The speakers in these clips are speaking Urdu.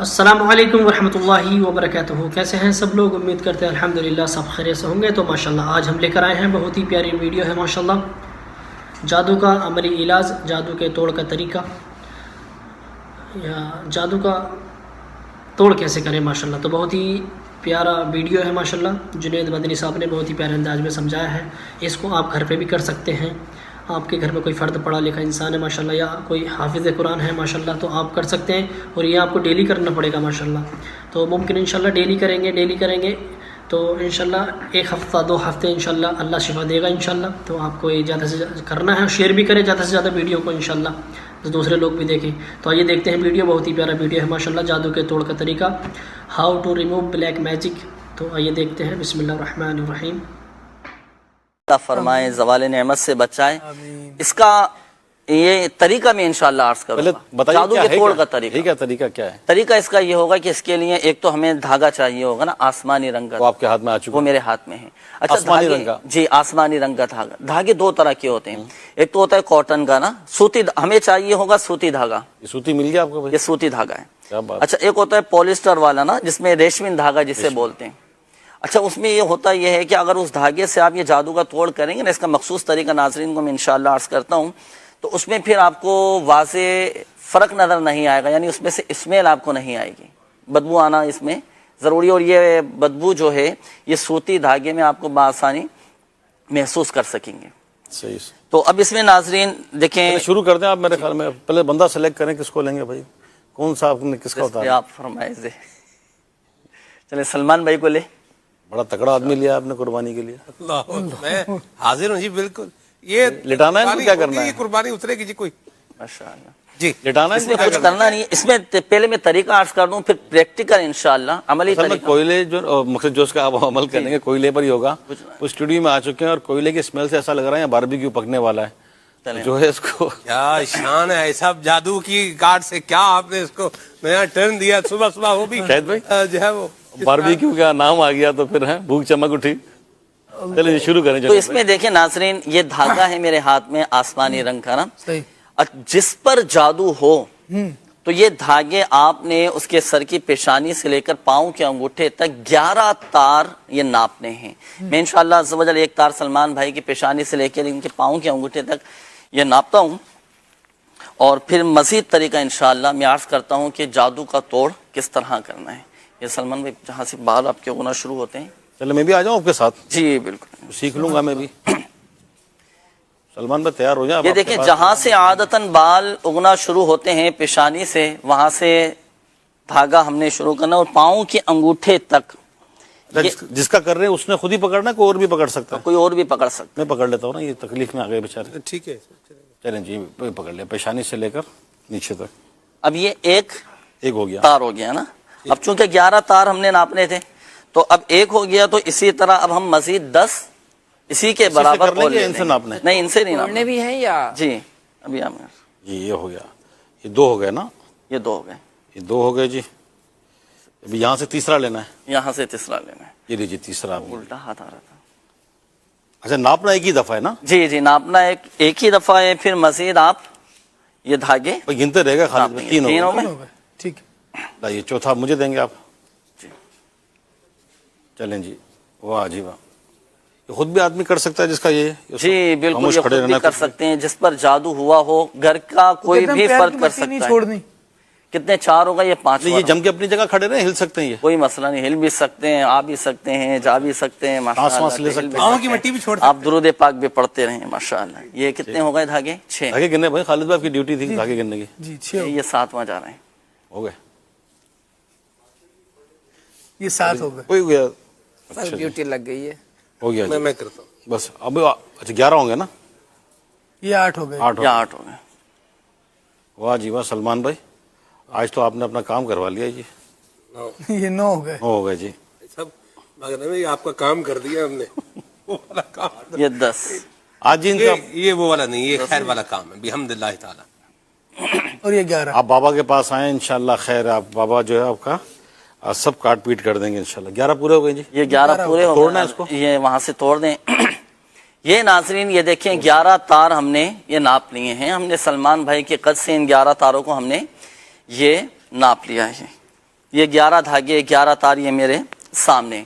السلام علیکم ورحمۃ اللہ وبرکاتہ. کیسے ہیں سب لوگ؟ امید کرتے ہیں الحمدللہ سب خیریت سے ہوں گے. تو ماشاءاللہ آج ہم لے کر آئے ہیں بہت ہی پیاری ویڈیو ہے ماشاءاللہ. جادو کا عملی علاج، جادو کے توڑ کا طریقہ یا جادو کا توڑ کیسے کریں ماشاءاللہ. تو بہت ہی پیارا ویڈیو ہے ماشاءاللہ. جنید مدنی صاحب نے بہت ہی پیارے انداز میں سمجھایا ہے. اس کو آپ گھر پہ بھی کر سکتے ہیں. آپ کے گھر میں کوئی فرد پڑھا لکھا انسان ہے ماشاءاللہ، یا کوئی حافظ قرآن ہے ماشاءاللہ، تو آپ کر سکتے ہیں. اور یہ آپ کو ڈیلی کرنا پڑے گا ماشاءاللہ. تو ممکن انشاءاللہ ڈیلی کریں گے تو انشاءاللہ ایک ہفتہ 2 ہفتے انشاءاللہ اللہ شفا دے گا انشاءاللہ. تو آپ کو یہ زیادہ سے زیادہ کرنا ہے، شیئر بھی کریں زیادہ سے زیادہ ویڈیو کو انشاءاللہ، تو دوسرے لوگ بھی دیکھیں. تو آئیے دیکھتے ہیں ویڈیو. بہت ہی پیارا ویڈیو ہے ماشاءاللہ، جادو کے توڑ کا طریقہ، how to remove black magic. تو آئیے دیکھتے ہیں. بسم اللہ الرحمن الرحیم. فرمائے، زوال نعمت سے بچائے. اس کا یہ طریقہ میں انشاءاللہ عرض کروں گا. جادو کے توڑ کا طریقہ کیا ہے؟ طریقہ اس کا یہ ہوگا کہ اس کے لیے ایک تو ہمیں دھاگا چاہیے ہوگا نا، آسمانی رنگ کا. وہ آپ کے ہاتھ میں آ چکا؟ وہ میرے ہاتھ میں ہے. اچھا، آسمانی رنگ کا؟ جی، آسمانی رنگ کا دھاگا. دھاگے 2 طرح کے ہوتے ہیں. ایک تو ہوتا ہے کاٹن کا نا، سوتی. ہمیں چاہیے ہوگا سوتی دھاگا. یہ سوتی مل گیا آپ کو؟ یہ سوتی دھاگا ہے. کیا بات. اچھا، ایک ہوتا ہے پولیسٹر والا نا، جس میں ریشمی دھاگا جسے بولتے ہیں. اچھا، اس میں یہ ہوتا یہ ہے کہ اگر اس دھاگے سے آپ یہ جادو کا توڑ کریں گے نا، اس کا مخصوص طریقہ ناظرین کو میں انشاءاللہ عرض کرتا ہوں، تو اس میں پھر آپ کو واضح فرق نظر نہیں آئے گا. یعنی اس میں سے اسمیل آپ کو نہیں آئے گی، بدبو آنا اس میں ضروری. اور یہ بدبو جو ہے یہ سوتی دھاگے میں آپ کو بآسانی محسوس کر سکیں گے. صحیح. تو اب اس میں ناظرین دیکھیں، شروع کرتے ہیں. آپ میرے خیال میں پہلے بندہ سلیکٹ کریں، کس کو لیں گے بھائی؟ کون سا آپ نے کس کا اتارا؟ آپ فرمائے سے چلے سلمان بھائی کو لے. بڑا تکڑا آدمی لیا آپ نے قربانی کے لیے. میں حاضر ہوں جی. بالکل. یہ لٹانا ہے، کیا کرنا ہے؟ قربانی اترے گی جی. کوئی ماشاءاللہ جی لٹانا اس میں ہے، کچھ کرنا نہیں. اس میں پہلے میں طریقہ عرض کر دوں، پھر پریکٹیکل انشاءاللہ عملی طریقہ. کوئلے جو مقصد جو اس کا آپ عمل کریں گے کوئلے پر ہی ہوگا. وہ اسٹوڈیو میں آ چکے ہیں اور کوئلے کی اسمیل سے ایسا لگ رہا ہے باربیکیو پکنے والا ہے. جو ہے اس کو کیا شان ہے صاحب، جادو کی کارڈ سے کیا آپ نے اس کو نیا ٹرن دیا. صبح صبح وہ بھی شاید بھائی جو ہے وہ باربیکیو کا نام آ گیا تو پھر ہے بھوک چمک اٹھی. چلے شروع کریں. تو اس میں دیکھیں ناظرین، یہ دھاگا ہے میرے ہاتھ میں آسمانی رنگ کا نا. جس پر جادو ہو تو یہ دھاگے آپ نے اس کے سر کی پیشانی سے لے کر پاؤں کے انگوٹھے تک 11 تار یہ ناپنے ہیں. میں انشاءاللہ عز و جل ایک تار سلمان بھائی کی پیشانی سے لے کر ان کے پاؤں کے انگوٹھے تک یہ ناپتا ہوں، اور پھر مزید طریقہ انشاءاللہ میں عرض کرتا ہوں کہ جادو کا توڑ کس طرح کرنا ہے. یہ سلمان بھائی جہاں سے بال آپ کے ہونا شروع ہوتے ہیں. چلے میں بھی آ جاؤں آپ کے ساتھ. جی بالکل، سیکھ لوں گا میں بھی. سلمان بھائی تیار ہو جائیں. یہ دیکھیں، جہاں سے عادتاً بال اگنا شروع ہوتے ہیں پیشانی سے، وہاں سے دھاگا ہم نے شروع کرنا، اور پاؤں کے انگوٹھے تک. جس کا کر رہے ہیں اس نے خود ہی پکڑنا ہے، کوئی اور بھی پکڑ سکتا ہے؟ کوئی اور بھی پکڑ سکتا میں پکڑ لیتا ہوں نا، یہ تکلیف میں آ گئے بیچارے. ٹھیک ہے. چلیں جی پکڑ لیں، پیشانی سے لے کر نیچے تک. اب یہ ایک ہو گیا، تار ہو گیا نا. اب چونکہ 11 تار ہم نے ناپنے تھے تو اب ایک ہو گیا، تو اسی طرح اب ہم مزید 10 اسی کے برابر ان سے ناپنے؟ نہیں، ان سے نہیں ناپنے بھی ہیں یا جی. ابھی یہ ہو گیا. یہ 2 ہو گئے نا. یہ 2 ہو گئے. یہ 2 ہو گئے جی. ابھی یہاں سے تیسرا لینا ہے. یہاں سے تیسرا لینا ہے. یہ لیجیے تیسرا. الٹا ہاتھ آ رہا تھا. اچھا، ناپنا ایک ہی دفعہ ہے نا؟ جی ناپنا ایک ہی دفعہ ہے. پھر مزید آپ یہ دھاگے گنتے رہے گا. خالد 3 ہو گئے. ٹھیک ہے. یہ چوتھا مجھے دیں گے آپ. جی چلیں جی. واہ جی واہ. یہ خود بھی آدمی کر سکتا ہے جس کا یہ؟ جی بالکل، یہ خود بھی کر سکتے ہیں. جس پر جادو ہوا ہو، گھر کا کوئی بھی فرد کر سکتا ہے. کتنے 4 ہوگا؟ یہ 5. یہ جم کے اپنی جگہ کھڑے رہے، ہل سکتے ہیں. یہ کوئی مسئلہ نہیں، ہل بھی سکتے ہیں، آ بھی سکتے ہیں، جا بھی سکتے ہیں. سانس لے سکتے ہیں. پاؤں کی مٹی بھی چھوڑ آپ درود پاک بھی پڑھتے رہیں ماشاءاللہ. یہ کتنے ہو گئے دھاگے؟ 6 دھاگے گننے بھائی. خالد بھائی کی ڈیوٹی تھی دھاگے گننے کی. جی. یہ 7واں جا رہے ہیں. ہو گئے. یہ 7 ہو گئے. ہو گیا. ڈیوٹی لگ گئی ہے. ہو گیا. میں کرتا ہوں بس. اب اچھا 11 ہوں گے نا؟ یہ 8 ہو گئے. 8 ہو گئے. واہ جی واہ سلمان بھائی، آج تو آپ نے اپنا کام کروا لیا جی. یہ 9 ہو گئے. ہو گئے جی. سب آپ کا کام کر دیا ہم نے. وہ والا کام. یہ 10. آج جی ان کا یہ وہ والا نہیں، یہ خیر والا کام ہے بحمداللہ تعالی. اور یہ 11. آپ بابا کے پاس آئیں انشاءاللہ خیر. آپ بابا جو ہے آپ کا سب کاٹ پیٹ کر دیں گے انشاءاللہ. 11 پورے ہو گئے جی. یہ 11 پورے ہو توڑنا ہے اس کو. یہ وہاں سے توڑ دیں. یہ ناظرین یہ دیکھیں 11 تار ہم نے یہ ناپ لیے ہیں. ہم نے سلمان بھائی کے قد سے ان 11 تاروں کو ہم نے یہ ناپ لیا ہے. یہ 11 دھاگے 11 تار یہ میرے سامنے.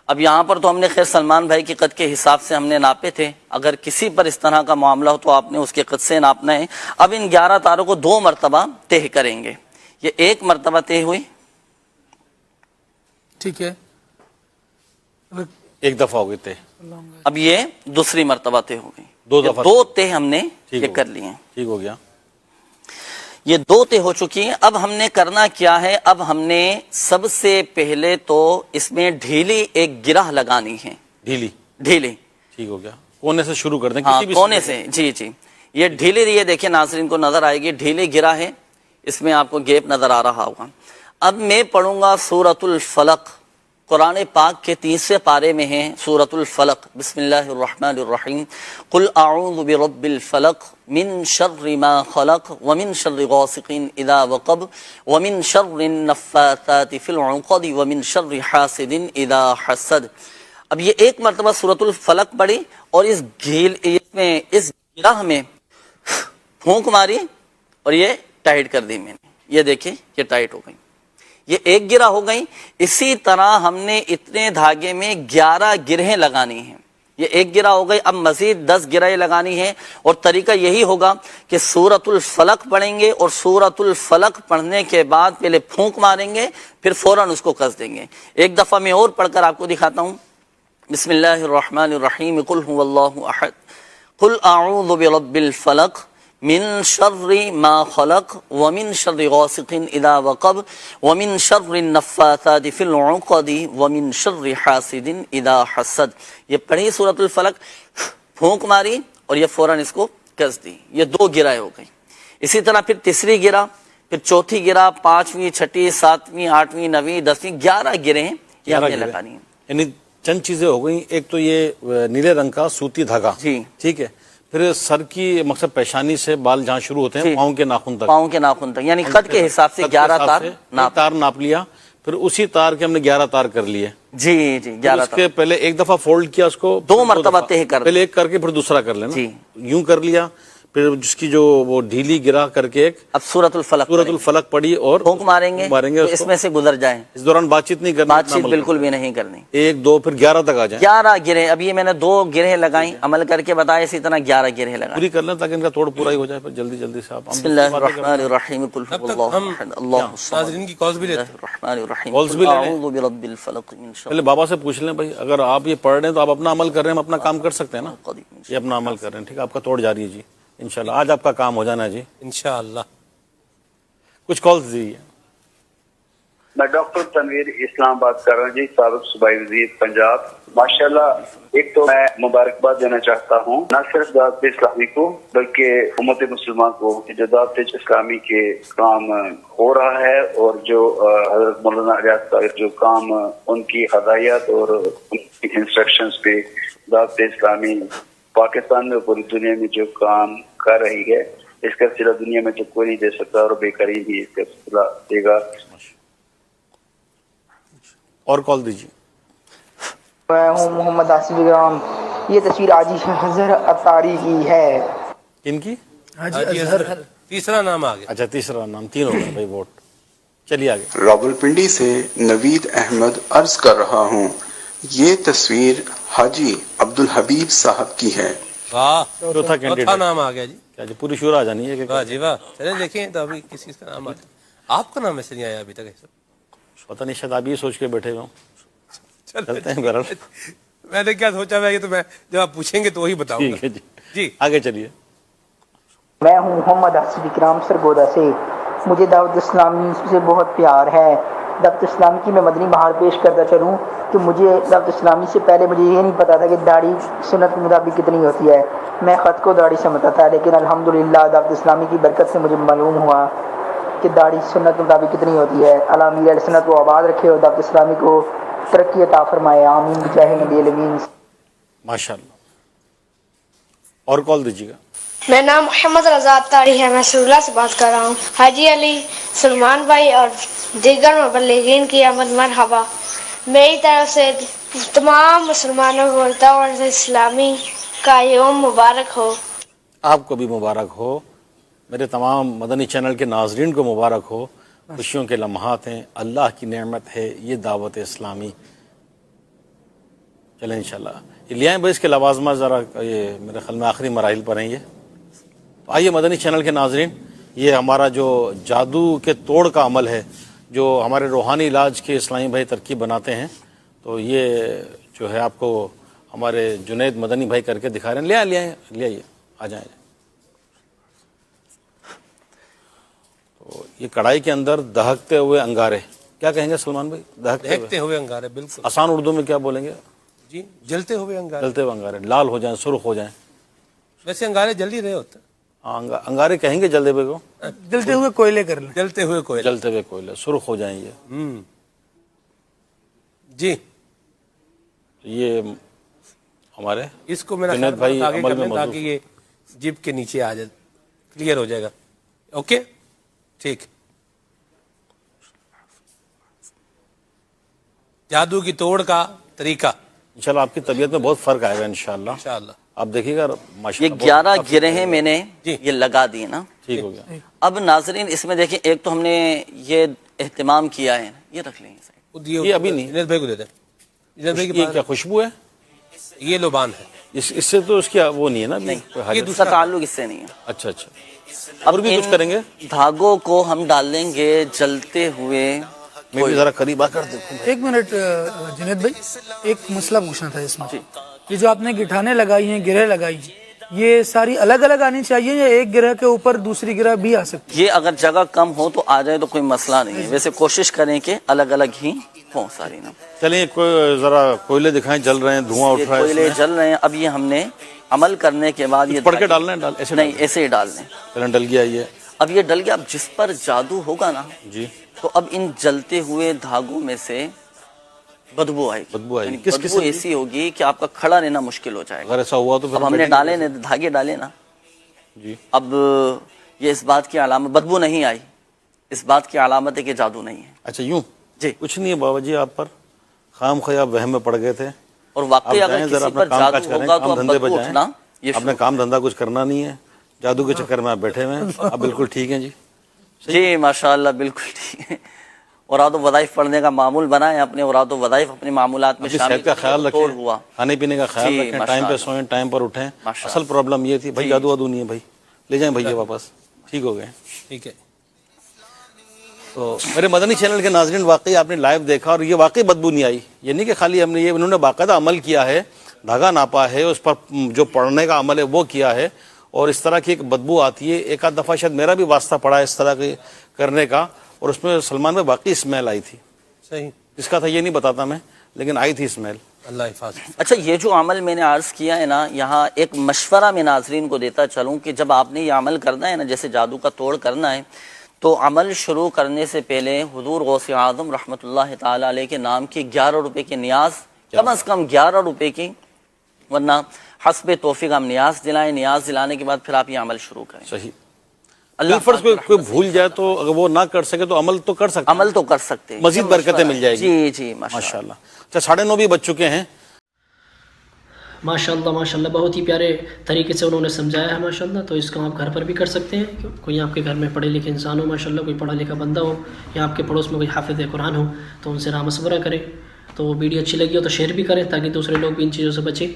اب یہاں پر تو ہم نے خیر سلمان بھائی کے قد کے حساب سے ہم نے ناپے تھے. اگر کسی پر اس طرح کا معاملہ ہو تو آپ نے اس کے قد سے ناپنا ہے. اب ان 11 تاروں کو 2 مرتبہ طے کریں گے. یہ 1 مرتبہ طے ہوئی, ٹھیک ہے, ایک دفعہ ہو گئی طے. اب یہ دوسری مرتبہ طے ہو گئی. 2 دفعہ 2 طے ہم نے ٹھیک یہ ہو کر گیا. لیے ہیں. ٹھیک ہو گیا. یہ 2 طے ہو چکی ہیں. اب ہم نے کرنا کیا ہے, اب ہم نے سب سے پہلے تو اس میں ڈھیلی ایک گرہ لگانی ہے. ڈھیلی ڈھیلی, ٹھیک ہو گیا. کونے سے شروع کر دیں, ہاں کسی بھی کونے سے. جی جی, یہ ڈھیلی, یہ دیکھیں ناظرین کو نظر آئے گی, ڈھیلی گرہ ہے, اس میں آپ کو گیپ نظر آ رہا ہوگا. اب میں پڑھوں گا سورۃ الفلق, قرآن پاک کے 30ویں پارے میں ہے سورۃ الفلق. بسم اللہ الرحمن الرحیم. قل اعوذ برب الفلق من شر ما خلق ومن شر غاسق اذا وقب ومن شر النفاثات في العقد ومن شر حاسد اذا حسد. اب یہ 1 مرتبہ سورۃ الفلق پڑھی اور اس گرہ میں پھونک ماری اور یہ ٹائٹ کر دی میں نے. یہ دیکھیں یہ ٹائٹ ہو گئی, یہ 1 گرہ ہو گئی. اسی طرح ہم نے اتنے دھاگے میں 11 گرہیں لگانی ہیں. یہ 1 گرہ ہو گئی. اب مزید 10 گرہیں لگانی ہیں, اور طریقہ یہی ہوگا کہ سورۃ الفلق پڑھیں گے اور سورۃ الفلق پڑھنے کے بعد پہلے پھونک ماریں گے, پھر فوراً اس کو کس دیں گے. ایک دفعہ میں اور پڑھ کر آپ کو دکھاتا ہوں. بسم اللہ الرحمن الرحیم. قل هو اللہ احد قل اعوذ برب الفلق من شر ما خلق ومن شر غاسق اذا وقب ومن شر النفاثات في العقد ومن شر حاسد اذا حسد. یہ پڑھی سورۃ الفلق, پھونک ماری اور یہ فوراً اس کو کس دی. یہ 2 گرہ ہو گئی. اسی طرح پھر تیسری گرہ, پھر چوتھی گرہ, 5ویں, 6ٹھی, 7ویں, 8ویں, 9ویں, 10ویں, 11 گرہیں یہ ہم نے لگانی ہیں. یعنی چند چیزیں ہو گئیں. ایک تو یہ نیلے رنگ کا سوتی دھاگا, جی ٹھیک ہے. پھر سر کی مقصد پیشانی سے بال جہاں شروع ہوتے ہیں پاؤں کے ناخن تک, پاؤں کے ناخن تک, یعنی قد کے حساب سے 11 تار ناپ لیا. پھر اسی تار کے ہم نے 11 تار کر لیے. جی جی 11 اس کے پہلے 1 دفعہ فولڈ کیا اس کو, 2 مرتبہ طے کر, پہلے 1 کر کے پھر دوسرا کر لینا. جی یوں کر لیا. پھر جس کی جو وہ ڈھیلی گرہ کر کے ایک اب سورۃ الفلق پڑھی اور پھونک ماریں گے تو اس میں سے گزر جائیں. اس دوران بات چیت نہیں کرنی, بات چیت بالکل بھی نہیں کرنی. 1 2 پھر 11 تک آ جائیں. 11 گرہیں. اب یہ میں نے 2 گرہیں لگائیں, عمل کر کے بتایا, اسی طرح 11 گرہیں لگائیں. پوری کر لیں تاکہ ان کا توڑ پورا ہی ہو جائے. پھر جلدی جلدی سے آپ بسم اللہ الرحمن الرحیم. قل هو اللہ احد اللہ الصمد ناظرین کی کالز بھی لیتے ہیں. الرحمن الرحیم. کالز بھی لے لیں. اعوذ برب الفلق من شر. پہلے بابا سے پوچھ لیں بھائی, اگر آپ یہ پڑھ رہے ہیں تو آپ اپنا عمل کر رہے ہیں, ہم اپنا کام کر سکتے ہیں نا. یہ اپنا عمل کر رہے ہیں, ٹھیک ہے. آپ کا توڑ جاری ہے جی, انشاءاللہ آج آپ کا کام ہو جانا ہے جی انشاءاللہ. کچھ کالز دیجیے. میں ڈاکٹر تنویر اسلام بات کر رہا ہوں جی, سابق صوبائی وزیر پنجاب. ماشاءاللہ ایک تو میں مبارکباد دینا چاہتا ہوں نہ صرف دعوت اسلامی کو بلکہ امت مسلمان کو, جو دعوت اسلامی کے کام ہو رہا ہے اور جو حضرت مولانا الیاس صاحب جو کام ان کی ہدایات اور ان کی انسٹرکشنز پہ دعوت اسلامی پاکستان میں پوری دنیا میں جو کام کر رہی ہے, اس کا صلہ دنیا میں تو کوئی نہیں دے سکتا اور بے قریب ہی اس کا صلہ دے گا. اور کال دیجیے. میں ہوں محمد آصف اکرام. یہ تصویر حاجی اظہر اطاری کی ہے. کن کی؟ حاجی اظہر. تیسرا نام آ گیا. اچھا تیسرا نام, 3 ہو گئے بھائی ووٹ. چلیے آگے. راولپنڈی سے نوید احمد عرض کر رہا ہوں, یہ تصویر حاجی عبدالحبیب صاحب کی ہے. واہ, چوتھا چوتھا نام آ گیا جی. کیا جی پوری شورا آ جانی ہے. واہ جی واہ. چلیں دیکھیں تو ابھی کسی کا نام آتا ہے. آپ کا نام ایسے نہیں آیا ابھی تک. پتہ نہیں, شاید آپ یہ سوچ کے بیٹھے ہوئے ہوں. چلتے ہیں بہرحال. میں نے کیا سوچا, میں یہ تو میں جب آپ پوچھیں گے تو وہی بتاؤں گا. ٹھیک ہے جی, جی آگے چلیے. میں ہوں محمد آصف اکرام سرگودا سے. مجھے دعوت اسلامی سے بہت پیار ہے. دعوت اسلامی کی میں مدنی بہار پیش کرتا چلوں کہ مجھے دعوت اسلامی سے پہلے مجھے یہ نہیں پتا تھا کہ داڑھی سنت کے مطابق کتنی ہوتی ہے. میں خط کو داڑھی سمجھتا تھا, لیکن الحمدللہ دعوت اسلامی کی برکت سے مجھے معلوم ہوا کہ داڑھی سنت کے مطابق کتنی ہوتی ہے. اللہ امیر علیہ سنت کو آباد رکھے اور دعوت اسلامی کو ترقی عطا فرمائے, آمین بجاہ نبی الامین. ماشاءاللہ. اور کال دیجیے گا. میرا نام محمد رضا اطاری ہے. میں سرولہ سے بات کر رہا ہوں. حاجی علی, سلمان بھائی اور دیگر مبلغین کی آمد مرحبا. میری طرف سے تمام مسلمانوں کو دعوت اسلامی کا یوم مبارک ہو. آپ کو بھی مبارک ہو. میرے تمام مدنی چینل کے ناظرین کو مبارک ہو. خوشیوں کے لمحات ہیں، اللہ کی نعمت ہے یہ دعوت اسلامی. چلیں انشاءاللہ یہ لے آئیں بھائی اس کے لوازمات ذرا، یہ میرے خیال میں آخری مراحل پر ہیں یہ. تو آئیے مدنی چینل کے ناظرین، یہ ہمارا جو جادو کے توڑ کا عمل ہے جو ہمارے روحانی علاج کے اسلامی بھائی ترکیب بناتے ہیں، تو یہ جو ہے آپ کو ہمارے جنید مدنی بھائی کر کے دکھا رہے ہیں. لے آئیے آ جائیں. تو یہ کڑھائی کے اندر دہکتے ہوئے انگارے، کیا کہیں گے سلمان بھائی؟ دہکتے ہوئے انگارے، بالکل آسان اردو میں کیا بولیں گے جی؟ جلتے ہوئے انگارے. جلتے ہوئے انگارے، لال ہو جائیں، سرخ ہو جائیں. ویسے انگارے جل ہی رہے ہوتے ہیں. ہاں انگارے کہیں گے جلدے بے کو، جلتے ہوئے کوئلے کر لیں. جلتے ہوئے کوئلے. جلتے ہوئے کوئلے، سرخ ہو جائیں یہ. جی یہ ہمارے اس کو میرا جنید بھائی آگے عمل کر میں لیں موجود. تاکہ یہ جیب کے نیچے آ جائے، کلیئر ہو جائے گا. اوکے ٹھیک. جادو کی توڑ کا طریقہ انشاءاللہ آپ کی طبیعت میں بہت فرق آئے گا انشاءاللہ. انشاءاللہ. آپ دیکھیے گا یہ ماشاءاللہ 11 گرہیں ہیں میں نے جی. یہ لگا دی نا. ٹھیک ہو گیا. اب ناظرین اس میں دیکھیں، ایک تو ہم نے یہ اہتمام کیا ہے، یہ رکھ لیں گے. یہ ابھی نہیں. جنید بھائی کو دے دیں. جنید بھائی یہ کیا خوشبو ہے؟ یہ لوبان ہے. اس سے تو اس کی وہ نہیں ہے نا نہیں، کوئی حاجت. اس کا تعلق اس سے نہیں ہے. اچھا اور بھی کچھ کریں گے؟ دھاگوں کو ہم ڈال لیں گے جلتے ہوئے. میں بھی ذرا قریب آ کر دیکھوں. ایک منٹ جنید بھائی، ایک مسئلہ پوچھنا تھا اس میں. یہ جو آپ نے گٹھانے لگائی ہیں، گرہ لگائی ہیں، یہ ساری الگ الگ آنی چاہیے یا ایک گرہ کے اوپر دوسری گرہ بھی آ سکتی؟ یہ اگر جگہ کم ہو تو آ جائے تو کوئی مسئلہ نہیں ہے. ویسے کوشش کریں کہ الگ الگ ہی ہوں ساری نا. چلیں ذرا کوئلے دکھائیں، جل رہے ہیں، دھواں اٹھ رہا ہے. کوئلے جل رہے ہیں. اب یہ ہم نے عمل کرنے کے بعد یہ پڑھ کے ڈالنا ہے؟ ایسے نہیں، ایسے ہی ڈال دیں. چلیں ڈل گیا یہ. اب یہ ڈل گیا. اب جس پر جادو ہوگا نا جی تو اب ان جلتے ہوئے دھاگوں میں سے بدبو آئے گی. بدبو آئے گی. یعنی بدبو ایسی ہوگی کہ آپ کا کھڑا رہنا مشکل ہو جائے گا. اگر ایسا ہوا تو پھر اب ہم نے ڈالے نا دھاگے ڈالے نا. جی اب یہ اس بات کی علامت، بدبو نہیں آئی، اس بات کی علامت ہے کہ جادو نہیں ہے. اچھا یوں جی کچھ نہیں ہے بابا جی، آپ پر خام خیال وہم میں پڑ گئے تھے. اور واقعی اگر کسی پر جادو ہوگا تو اب بدبو اٹھنا یہ اپنے کام دھندا کچھ کرنا نہیں ہے، جادو کے چکر میں آپ بیٹھے ہوئے ہیں. آپ بالکل ٹھیک ہیں جی. جی ماشاءاللہ بالکل ٹھیک ہے. اوراد و وظائف پڑھنے کا معمول بنائیں، اپنے اوراد و وظائف اپنے معمولات میں اپنی شامل صحت کا خیال توڑ رکھیں، ہوا. کھانے پینے کا خیال جی، رکھیں، ٹائم پہ ماشاءاللہ. سوئیں، ٹائم پر اٹھیں. ماشاءاللہ. اصل پرابلم یہ تھی بھائی، جی. جادو وادو نہیں ہے بھائی. لے جائیں بھیا واپس. ٹھیک ہو گئے. ٹھیک ہے. تو میرے مدنی چینل کے ناظرین، واقعی آپ نے لائیو دیکھا اور یہ واقعی بدبو نہیں آئی. یہ نہیں کہ خالی ہم نے، یہ انہوں نے باقاعدہ عمل کیا ہے، دھاگا ناپا ہے، اس پر جو پڑھنے کا عمل ہے وہ کیا ہے، اور اس طرح کی ایک بدبو آتی ہے. ایک آدھ دفعہ شاید میرا بھی واسطہ پڑا ہے اس طرح کے کرنے کا، اور اس میں سلمان میں واقعی اسمیل آئی تھی. صحیح. جس کا تھا یہ نہیں بتاتا میں، لیکن آئی تھی اسمیل. اللہ حفاظت. اچھا یہ جو عمل میں نے عرض کیا ہے نا، یہاں ایک مشورہ میں ناظرین کو دیتا چلوں کہ جب آپ نے یہ عمل کرنا ہے نا، جیسے جادو کا توڑ کرنا ہے، تو عمل شروع کرنے سے پہلے حضور غوث اعظم رحمۃ اللہ تعالی علیہ کے نام کی 11 روپے کی نیاز، کم از کم 11 روپے کی، ورنہ حسب توفیق ہم نیاز دلائیں. نیاز دلانے کے بعد پھر آپ یہ عمل شروع کریں. صحیح. اللہ فرض کوئی بھول جائے تو اگر وہ نہ کر سکے تو عمل تو کر سکتے، عمل تو کر سکتے ہیں. مزید برکتیں مل جائے گی. جی جی ماشاءاللہ. اچھا 9:30 بھی بج چکے ہیں. ماشاءاللہ ماشاءاللہ بہت ہی پیارے طریقے سے انہوں نے سمجھایا ہے ماشاءاللہ. تو اس کو آپ گھر پر بھی کر سکتے ہیں. کوئی آپ کے گھر میں پڑھے لکھے انسان ہو ماشاءاللہ، کوئی پڑھا لکھا بندہ ہو، یا آپ کے پڑوس میں کوئی حافظ قرآن ہو، تو ان سے رائے مشورہ کریں. تو ویڈیو اچھی لگی ہو تو شیئر بھی کریں تاکہ دوسرے لوگ بھی ان چیزوں سے بچیں.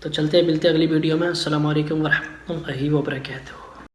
تو چلتے ہیں، ملتے ہیں اگلی ویڈیو میں. السلام علیکم ورحمۃ اللہ وبرکاتہ.